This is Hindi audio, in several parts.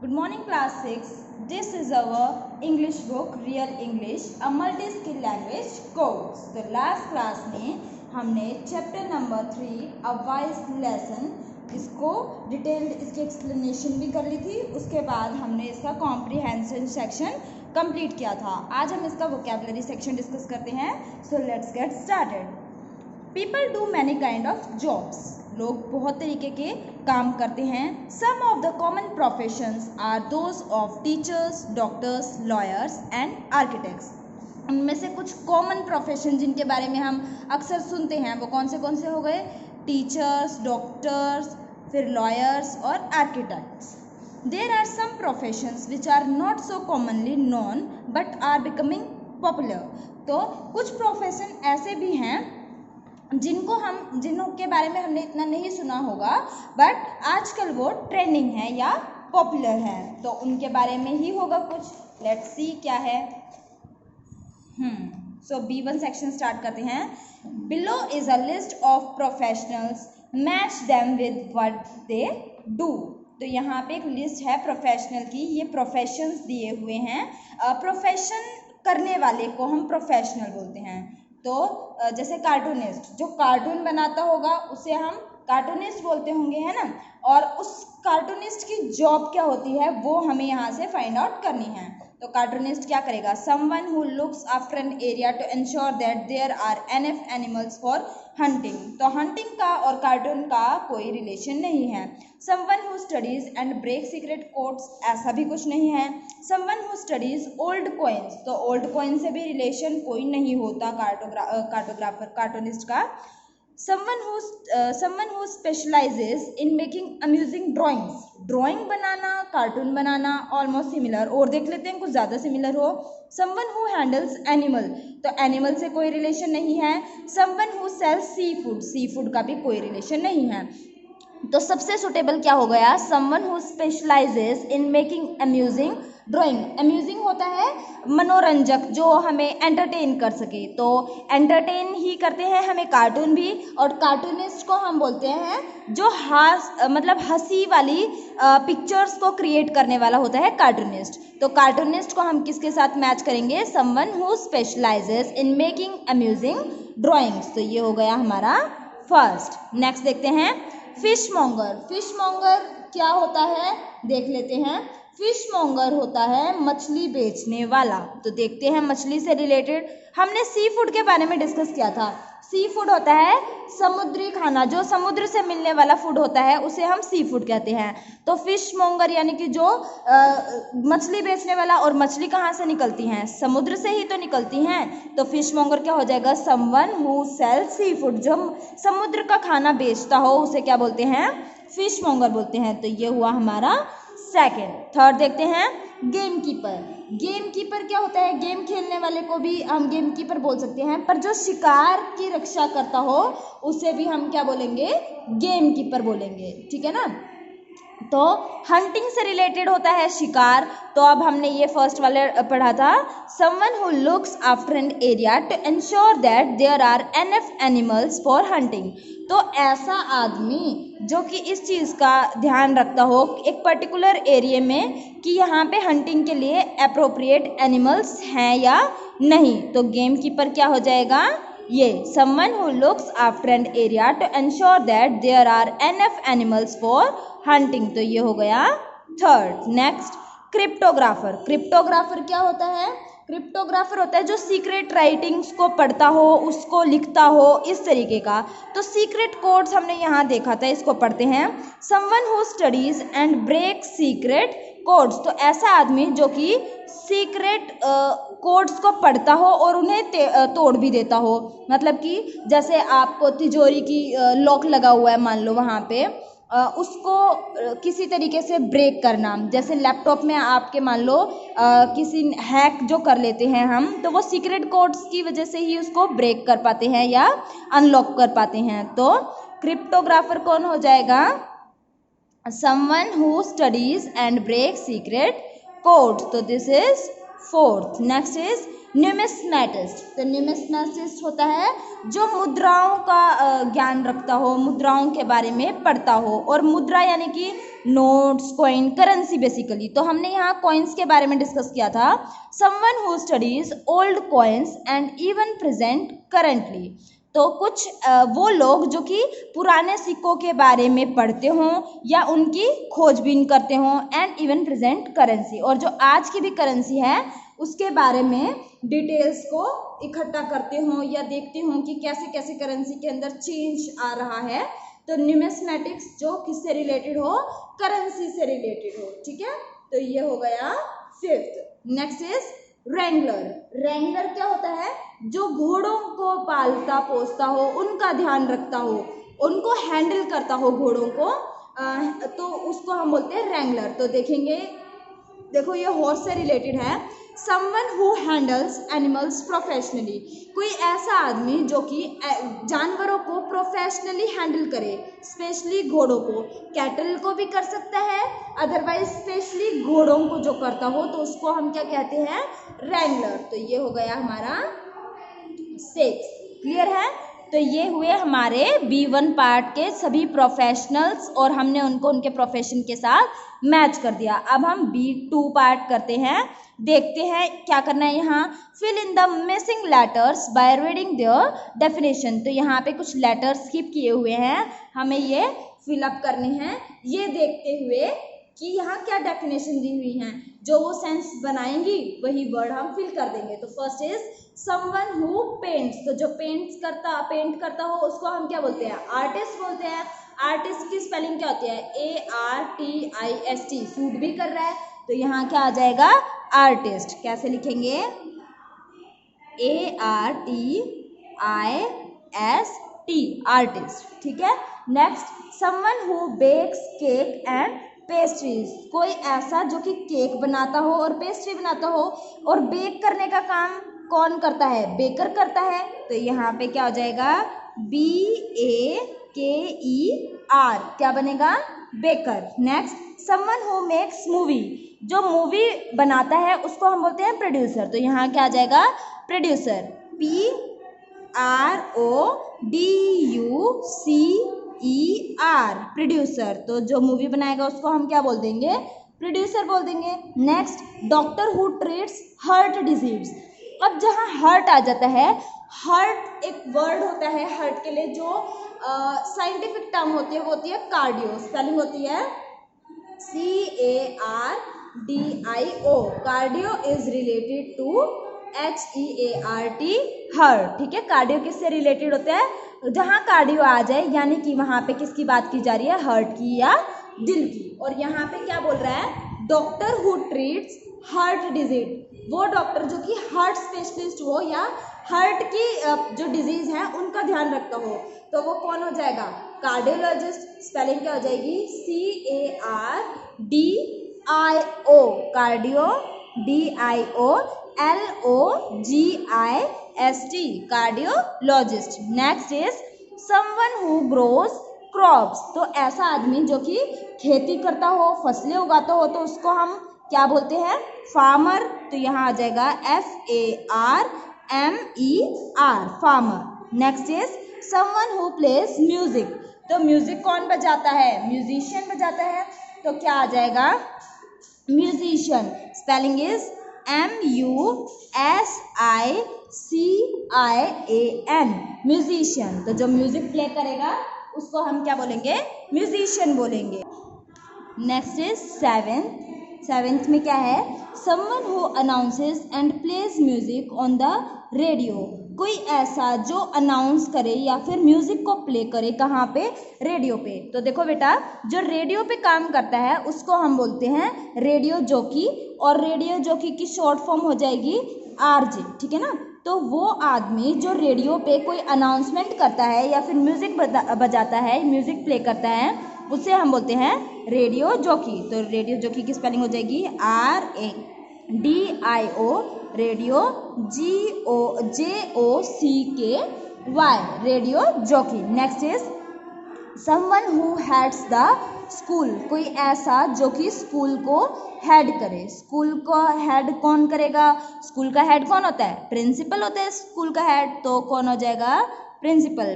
Good morning class 6. This is our English book Real English, a multi-skill language course. तो last class में हमने chapter number 3 a wise lesson इसको डिटेल्ड इसकी एक्सप्लेनेशन भी कर ली थी. उसके बाद हमने इसका कॉम्प्रिहेंशन सेक्शन कंप्लीट किया था. आज हम इसका वोकेबलरी सेक्शन डिस्कस करते हैं. So let's get started. People do many kind of jobs. लोग बहुत तरीके के काम करते हैं. Some of the common professions are those of teachers, doctors, lawyers and architects. उनमें से कुछ कॉमन प्रोफेशन जिनके बारे में हम अक्सर सुनते हैं वो कौन से हो गए? टीचर्स, डॉक्टर्स, फिर लॉयर्स और architects. There are some professions which are not so commonly known but are becoming popular. तो कुछ प्रोफेशन ऐसे भी हैं जिनके बारे में हमने इतना नहीं सुना होगा बट आजकल वो ट्रेंडिंग है या पॉपुलर है. तो उनके बारे में ही होगा कुछ. लेट्स सी क्या है. सो B1 सेक्शन स्टार्ट करते हैं. Below is a list of professionals, match them with what they do. तो यहाँ पे एक लिस्ट है प्रोफेशनल की. ये प्रोफेशंस दिए हुए हैं. प्रोफेशन करने वाले को हम प्रोफेशनल बोलते हैं. तो जैसे कार्टूनिस्ट, जो कार्टून बनाता होगा उसे हम कार्टूनिस्ट बोलते होंगे, है ना. और उस कार्टूनिस्ट की जॉब क्या होती है वो हमें यहाँ से फाइंड आउट करनी है. तो कार्टूनिस्ट क्या करेगा? Someone who looks after an area to ensure that there are enough animals for hunting. तो हंटिंग का और कार्टून का कोई रिलेशन नहीं है. Someone who studies and break secret codes, ऐसा भी कुछ नहीं है. Someone who studies old coins, तो ओल्ड कॉइन से भी रिलेशन कोई नहीं होता कार्टोग्राफर कार्टूनिस्ट का. someone who specializes in making amusing drawings. Drawing बनाना, कार्टून बनाना ऑलमोस्ट सिमिलर. और देख लेते हैं कुछ ज़्यादा सिमिलर हो. someone who handles animal, तो एनिमल से कोई रिलेशन नहीं है. someone who sells seafood, seafood का भी कोई रिलेशन नहीं है. तो सबसे सुटेबल क्या हो गया? someone who specializes in making amusing drawing. Amusing होता है मनोरंजक, जो हमें एंटरटेन कर सके. तो एंटरटेन ही करते हैं हमें कार्टून भी. और कार्टूनिस्ट को हम बोलते हैं जो हंसी वाली पिक्चर्स को क्रिएट करने वाला होता है कार्टूनिस्ट. तो कार्टूनिस्ट को हम किसके साथ मैच करेंगे? Someone who specialises in making amusing drawings. तो ये हो गया हमारा फर्स्ट. नेक्स्ट देखते हैं फिशमोंगर. फिशमोंगर क्या होता है देख लेते हैं. फिशमोंगर होता है मछली बेचने वाला. तो देखते हैं मछली से रिलेटेड. हमने सी फूड के बारे में डिस्कस किया था. सी फूड होता है समुद्री खाना, जो समुद्र से मिलने वाला फूड होता है उसे हम सी फूड कहते हैं. तो फिशमोंगर यानी कि जो मछली बेचने वाला. और मछली कहाँ से निकलती हैं? समुद्र से ही तो निकलती हैं. तो फिशमोंगर क्या हो जाएगा? Someone who sell seafood, जो समुद्र का खाना बेचता हो उसे क्या बोलते हैं? फिशमोंगर बोलते हैं. तो ये हुआ हमारा सेकेंड. थर्ड देखते हैं गेम कीपर. गेम कीपर क्या होता है? गेम खेलने वाले को भी हम गेम कीपर बोल सकते हैं, पर जो शिकार की रक्षा करता हो उसे भी हम क्या बोलेंगे? गेम कीपर बोलेंगे. ठीक है ना. तो हंटिंग से रिलेटेड होता है शिकार. तो अब हमने ये फर्स्ट वाले पढ़ा था. Someone who looks after an area to ensure that there are enough animals for hunting. तो ऐसा आदमी जो कि इस चीज़ का ध्यान रखता हो एक पर्टिकुलर एरिया में कि यहाँ पे हंटिंग के लिए अप्रोप्रिएट एनिमल्स हैं या नहीं. तो गेम कीपर क्या हो जाएगा? ये someone who looks after an area to ensure that there are enough animals for hunting. तो ये हो गया थर्ड. Next cryptographer. क्रिप्टोग्राफर क्या होता है? क्रिप्टोग्राफर होता है जो सीक्रेट राइटिंग्स को पढ़ता हो, उसको लिखता हो, इस तरीके का. तो सीक्रेट कोड्स हमने यहाँ देखा था, इसको पढ़ते हैं. Someone who studies and break secret codes. तो ऐसा आदमी जो कि सीक्रेट कोड्स को पढ़ता हो और उन्हें तोड़ भी देता हो. मतलब कि जैसे आपको तिजोरी की लॉक लगा हुआ है मान लो, वहाँ पे उसको किसी तरीके से ब्रेक करना. जैसे लैपटॉप में आपके मान लो किसी हैक जो कर लेते हैं हम, तो वो सीक्रेट कोड्स की वजह से ही उसको ब्रेक कर पाते हैं या अनलॉक कर पाते हैं. तो क्रिप्टोग्राफर कौन हो जाएगा? Someone who studies and break secret codes. तो this is fourth. Next is numismatist, तो न्यूमिस्मैटिस्ट होता है जो मुद्राओं का ज्ञान रखता हो, मुद्राओं के बारे में पढ़ता हो। और मुद्रा यानी कि नोट्स, कॉइन, करेंसी बेसिकली। तो हमने यहाँ कॉइन्स के बारे में डिस्कस किया था। Someone who studies old coins and even present currently, तो कुछ वो लोग जो कि पुराने सिक्कों के बारे में पढ़ते हों या उनकी खोजबीन करते हों, एंड इवन प्रेजेंट करेंसी, और जो आज की भी करेंसी है उसके बारे में डिटेल्स को इकट्ठा करते हों या देखते हों कि कैसे कैसे करेंसी के अंदर चेंज आ रहा है। तो न्यूमिस्मैटिक्स जो किससे रिलेटेड हो, करेंसी से रिलेटेड हो, ठीक है। तो ये हो गया fifth. Next is Wrangler. Wrangler क्या होता है, जो घोड़ों को पालता पोसता हो, उनका ध्यान रखता हो, उनको हैंडल करता हो घोड़ों को, तो उसको हम बोलते हैं रेंगलर। तो देखेंगे, देखो ये हॉर्स से रिलेटेड है। Someone who handles animals professionally, कोई ऐसा आदमी जो कि जानवरों को प्रोफेशनली हैंडल करे, स्पेशली घोड़ों को। कैटल को भी कर सकता है, अदरवाइज स्पेशली घोड़ों को जो करता हो तो उसको हम क्या कहते हैं, रेंगलर। तो ये हो गया हमारा 6। क्लियर है। तो ये हुए हमारे B1 पार्ट के सभी प्रोफेशनल्स, और हमने उनको उनके प्रोफेशन के साथ मैच कर दिया। अब हम B2 पार्ट करते हैं, देखते हैं क्या करना है यहाँ। Fill in the missing letters by reading their definition. तो यहाँ पे कुछ लेटर्स स्किप किए हुए हैं, हमें ये फिलअप करने हैं, ये देखते हुए कि यहाँ क्या डेफिनेशन दी हुई हैं। जो वो सेंस बनाएंगी वही वर्ड हम फिल कर देंगे। तो first is someone who paints, तो जो पेंट करता हो उसको हम क्या बोलते हैं, आर्टिस्ट बोलते हैं। आर्टिस्ट की स्पेलिंग क्या होती है, ARTIST। सूट भी कर रहा है तो यहाँ क्या आ जाएगा, आर्टिस्ट। कैसे लिखेंगे, ARTIST, आर्टिस्ट, ठीक है। Next, someone who bakes cake and pastries, कोई ऐसा जो कि केक बनाता हो और पेस्ट्री बनाता हो। और बेक करने का काम कौन करता है, बेकर करता है। तो यहाँ पे क्या हो जाएगा, BAKER, क्या बनेगा, baker. Next, someone who makes movie, जो मूवी बनाता है उसको हम बोलते हैं प्रोड्यूसर। तो यहाँ क्या आ जाएगा, प्रोड्यूसर, PRODUCER, प्रोड्यूसर। तो जो मूवी बनाएगा उसको हम क्या बोल देंगे, प्रोड्यूसर बोल देंगे। Next, doctor who treats heart disease. अब जहाँ हार्ट आ जाता है, हार्ट एक वर्ड होता है हार्ट के लिए, जो साइंटिफिक टर्म होती है वो होती है कार्डियो। स्पेलिंग होती है CARDIO। Cardio is related to HEART, heart, ठीक है। कार्डियो किससे रिलेटेड होता है, जहाँ कार्डियो आ जाए यानी कि वहाँ पे किसकी बात की जा रही है, हार्ट की या दिल की। और यहाँ पे क्या बोल रहा है, doctor who treats heart disease, वो डॉक्टर जो कि हार्ट स्पेशलिस्ट हो या हार्ट की जो डिजीज है उनका ध्यान रखता हो, तो वो कौन हो जाएगा, कार्डियोलॉजिस्ट। स्पेलिंग क्या हो जाएगी, CARDIO, cardio, DIOLOGIST, cardiologist. Next is someone who grows crops, तो ऐसा आदमी जो कि खेती करता हो, फसलें उगाता हो, तो उसको हम क्या बोलते हैं, फार्मर। तो यहाँ आ जाएगा FARMER, farmer. Next is someone who plays music, तो म्यूजिक कौन बजाता है, म्यूजिशियन बजाता है। तो क्या आ जाएगा, musician. Spelling is MUSICIAN, musician. तो जो म्यूजिक प्ले करेगा उसको हम क्या बोलेंगे, म्यूजिशियन बोलेंगे। नेक्स्ट इज सेवेंथ में क्या है, someone who announces and plays music on the radio, कोई ऐसा जो अनाउंस करे या फिर म्यूजिक को प्ले करे, कहाँ पे, रेडियो पे। तो देखो बेटा, जो रेडियो पे काम करता है उसको हम बोलते हैं रेडियो जॉकी, और रेडियो जॉकी की शॉर्ट फॉर्म हो जाएगी RJ, ठीक है ना। तो वो आदमी जो रेडियो पे कोई अनाउंसमेंट करता है या फिर म्यूजिक बजाता है, म्यूजिक प्ले करता है, उसे हम बोलते हैं रेडियो जॉकी। तो रेडियो जॉकी की स्पेलिंग हो जाएगी RADIO, radio JOCKY, radio jockey. Next is someone who heads the school, कोई ऐसा जो कि स्कूल को हेड करे। स्कूल को हेड कौन करेगा? स्कूल का हेड कौन होता है? प्रिंसिपल होता है स्कूल का हेड, तो कौन हो जाएगा? प्रिंसिपल।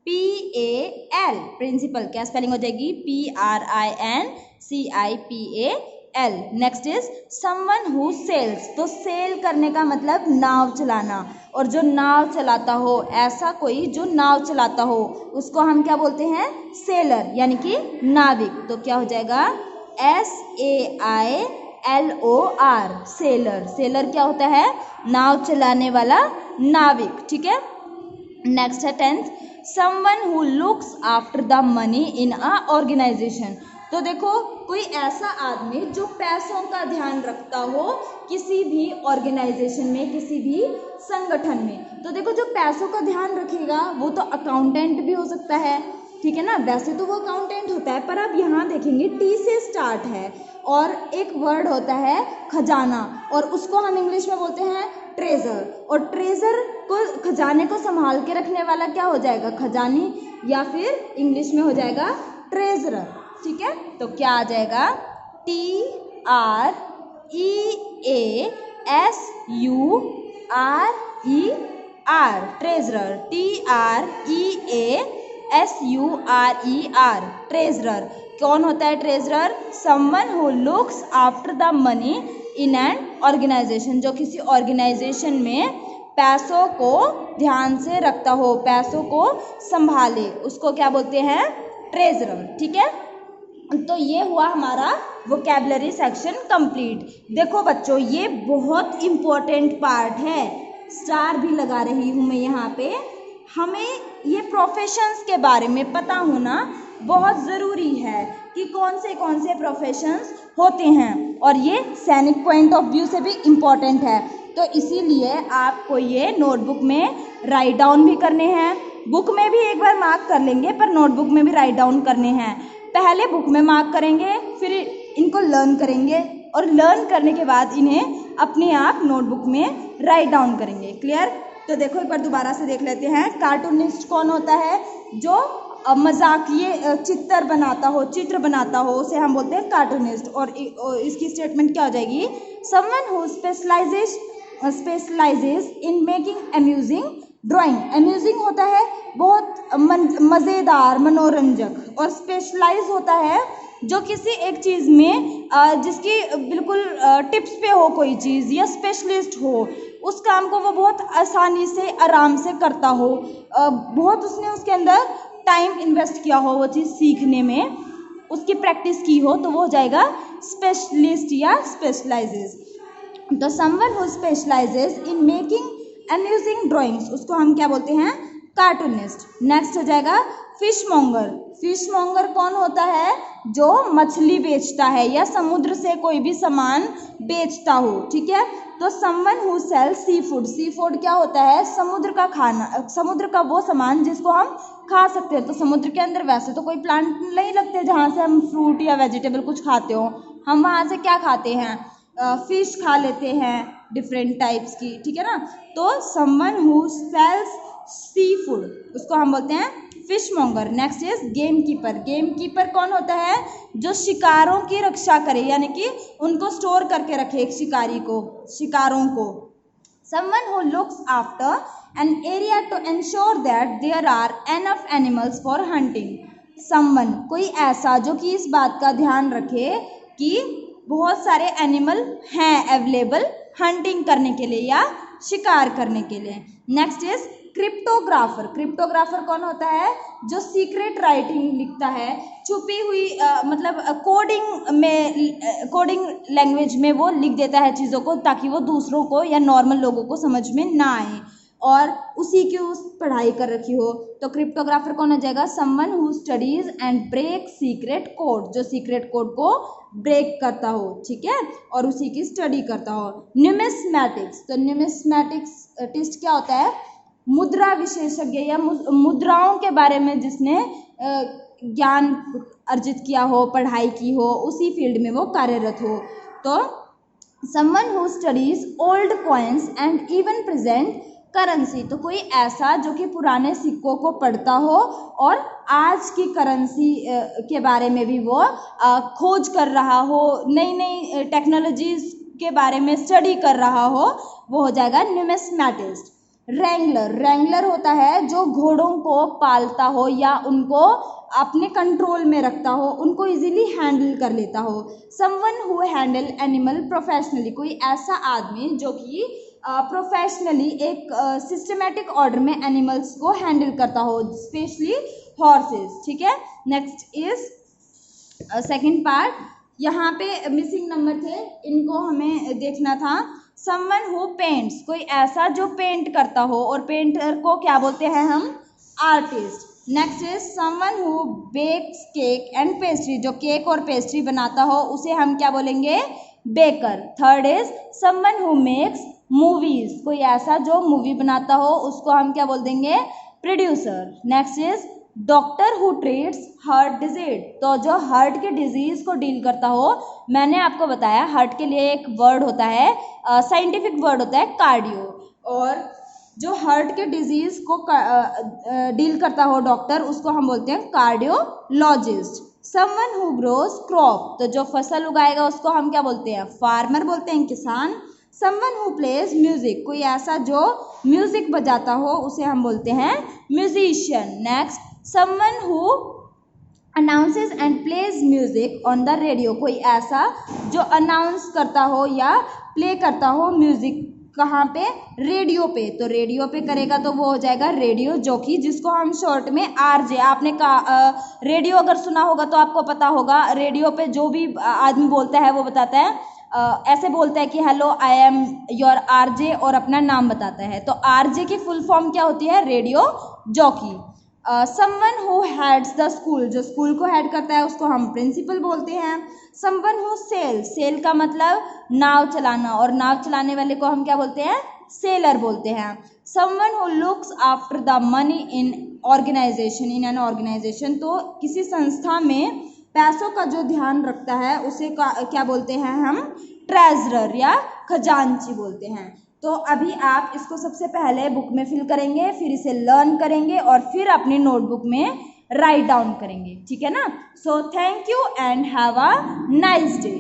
PRINCIPAL, principal. क्या स्पेलिंग हो जाएगी? PRINCIPAL। Next is someone who sells, तो सेल करने का मतलब नाव चलाना, और जो नाव चलाता हो, ऐसा कोई जो नाव चलाता हो, उसको हम क्या बोलते हैं? सेलर, यानी कि नाविक। तो क्या हो जाएगा? SAILOR, seller. सेलर क्या होता है? नाव चलाने वाला नाविक, ठीक है। नेक्स्ट है 10th, someone who looks after the money in a organisation. तो देखो, कोई ऐसा आदमी जो पैसों का ध्यान रखता हो किसी भी ऑर्गेनाइजेशन में, किसी भी संगठन में। तो देखो, जो पैसों का ध्यान रखेगा वो तो अकाउंटेंट भी हो सकता है, ठीक है ना। वैसे तो वो अकाउंटेंट होता है, पर अब यहाँ देखेंगे टी से स्टार्ट है और एक वर्ड होता है खजाना, और उसको हम इंग्लिश में बोलते हैं ट्रेजर। और ट्रेजर को, खजाने को संभाल के रखने वाला क्या हो जाएगा? खजानी, या फिर इंग्लिश में हो जाएगा ट्रेजरर, ठीक है। तो क्या आ जाएगा? TREASURER, treasurer. TREASURER, treasurer. कौन होता है treasurer? Someone who looks after the money in an organisation, जो किसी ऑर्गेनाइजेशन में पैसों को ध्यान से रखता हो, पैसों को संभाले, उसको क्या बोलते हैं? ट्रेजरर, ठीक है। तो ये हुआ हमारा वोकैबुलरी सेक्शन कंप्लीट। देखो बच्चों, ये बहुत इम्पोर्टेंट पार्ट है, स्टार भी लगा रही हूँ मैं यहाँ पे। हमें ये प्रोफेशंस के बारे में पता होना बहुत ज़रूरी है कि कौन से प्रोफेशंस होते हैं, और ये सैनिक पॉइंट ऑफ व्यू से भी इम्पोर्टेंट है। तो इसीलिए आपको ये नोटबुक में राइट डाउन भी करने हैं, बुक में भी एक बार मार्क कर लेंगे, पर नोटबुक में भी राइट डाउन करने हैं। पहले बुक में मार्क करेंगे, फिर इनको लर्न करेंगे, और लर्न करने के बाद इन्हें अपने आप नोटबुक में राइट डाउन करेंगे। क्लियर? तो देखो, एक बार दोबारा से देख लेते हैं। कार्टूनिस्ट कौन होता है? जो मजाकिये चित्र बनाता हो, उसे हम बोलते हैं कार्टूनिस्ट। और इसकी स्टेटमेंट क्या हो जाएगी? Someone who specialises in making amusing drawing. Amusing होता है बहुत मज़ेदार, मनोरंजक, और स्पेशलाइज होता है जो किसी एक चीज़ में जिसकी बिल्कुल टिप्स पे हो कोई चीज़, या स्पेशलिस्ट हो, उस काम को वो बहुत आसानी से, आराम से करता हो, बहुत उसने उसके अंदर टाइम इन्वेस्ट किया हो, वो चीज़ सीखने में उसकी प्रैक्टिस की हो, तो वो हो जाएगा स्पेशलिस्ट या स्पेशलाइजेस। तो someone who specialises in making amusing drawings, उसको हम क्या बोलते हैं? कार्टूनिस्ट। नेक्स्ट हो जाएगा फिशमोंगर। फिशमोंगर कौन होता है? जो मछली बेचता है या समुद्र से कोई भी सामान बेचता हो, ठीक है। तो someone who sell seafood. Seafood क्या होता है? समुद्र का खाना, समुद्र का वो सामान जिसको हम खा सकते हैं। तो समुद्र के अंदर वैसे तो कोई प्लांट नहीं लगते जहाँ से हम फ्रूट या वेजिटेबल कुछ खाते हो, हम वहाँ से क्या खाते हैं? फिश खा लेते हैं डिफरेंट टाइप्स की, ठीक है ना। तो someone who sells seafood, उसको हम बोलते हैं fishmonger. Next is gamekeeper. Gamekeeper कौन होता है? जो शिकारों की रक्षा करे, यानी कि उनको स्टोर करके रखे एक शिकारों को। Someone who looks after an area to ensure that there are enough animals for hunting. Someone, कोई ऐसा जो कि इस बात का ध्यान रखे कि बहुत सारे एनिमल हैं अवेलेबल हंटिंग करने के लिए या शिकार करने के लिए। Next is cryptographer. क्रिप्टोग्राफर कौन होता है? जो सीक्रेट राइटिंग लिखता है, छुपी हुई मतलब कोडिंग लैंग्वेज में वो लिख देता है चीज़ों को, ताकि वो दूसरों को या नॉर्मल लोगों को समझ में ना आए, और उसी की उस पढ़ाई कर रखी हो। तो क्रिप्टोग्राफर कौन हो जाएगा? Someone who studies and break secret code, जो सीक्रेट कोड को ब्रेक करता हो, ठीक है, और उसी की स्टडी करता हो। न्यूमिस्मैटिक्स। तो न्यूमिस्मैटिक्स क्या होता है? मुद्रा विशेषज्ञ या मुद्राओं के बारे में जिसने ज्ञान अर्जित किया हो, पढ़ाई की हो, उसी फील्ड में वो कार्यरत हो। तो someone who studies old coins and even present currency, तो कोई ऐसा जो कि पुराने सिक्कों को पढ़ता हो और आज की करेंसी के बारे में भी वो खोज कर रहा हो, नई नई टेक्नोलॉजीज के बारे में स्टडी कर रहा हो, वो हो जाएगा न्यूमिस्मैटिस्ट। रेंगलर, रेंगलर होता है जो घोड़ों को पालता हो या उनको अपने कंट्रोल में रखता हो, उनको इजीली हैंडल कर लेता हो। Someone who handle animal professionally, कोई ऐसा आदमी जो कि प्रोफेशनली एक सिस्टमेटिक ऑर्डर में एनिमल्स को हैंडल करता हो, स्पेशली हॉर्सेस। ठीक है, नेक्स्ट इज सेकंड पार्ट। यहाँ पे मिसिंग नंबर थे, इनको हमें देखना था। समवन हु पेंट्स, कोई ऐसा जो पेंट करता हो, और पेंटर को क्या बोलते हैं हम? Artist. Next is someone who bakes cake and pastry, जो केक और पेस्ट्री बनाता हो उसे हम क्या बोलेंगे? Baker. Third is someone who makes movies, कोई ऐसा जो मूवी बनाता हो उसको हम क्या बोल देंगे? Producer. Next is doctor who treats heart disease, तो जो हार्ट के डिजीज को डील करता हो। मैंने आपको बताया हार्ट के लिए एक वर्ड होता है, साइंटिफिक वर्ड होता है कार्डियो, और जो हार्ट के डिजीज को डील करता हो डॉक्टर, उसको हम बोलते हैं cardiologist. Someone who grows crop, तो जो फसल उगाएगा उसको हम क्या बोलते हैं? फार्मर बोलते हैं, किसान। समवन हु प्लेज म्यूजिक, कोई ऐसा जो म्यूजिक बजाता हो उसे हम बोलते हैं musician. Next, someone who announces and plays music on the radio, कोई ऐसा जो अनाउंस करता हो या प्ले करता हो म्यूजिक, कहाँ पे? रेडियो पे। तो रेडियो पे करेगा तो वो हो जाएगा रेडियो जॉकी, जिसको हम शॉर्ट में आरजे। आपने रेडियो अगर सुना होगा तो आपको पता होगा, रेडियो पे जो भी आदमी बोलता है वो बताता है, ऐसे बोलता है कि hello I am your RJ, और अपना नाम बताता है। तो आरजे की फुल फॉर्म क्या होती है? Radio jockey. Someone who heads the school, जो स्कूल को हेड करता है उसको हम प्रिंसिपल बोलते हैं। समवन हु सेल, सेल का मतलब नाव चलाना, और नाव चलाने वाले को हम क्या बोलते हैं? सेलर बोलते हैं। Someone who looks after the money in organisation, in an organisation, तो किसी संस्था में पैसों का जो ध्यान रखता है उसे क्या बोलते हैं हम? ट्रेजरर या खजांची बोलते हैं। तो अभी आप इसको सबसे पहले बुक में फिल करेंगे, फिर इसे लर्न करेंगे और फिर अपनी नोटबुक में राइट डाउन करेंगे। ठीक है ना? So thank you and have a nice day.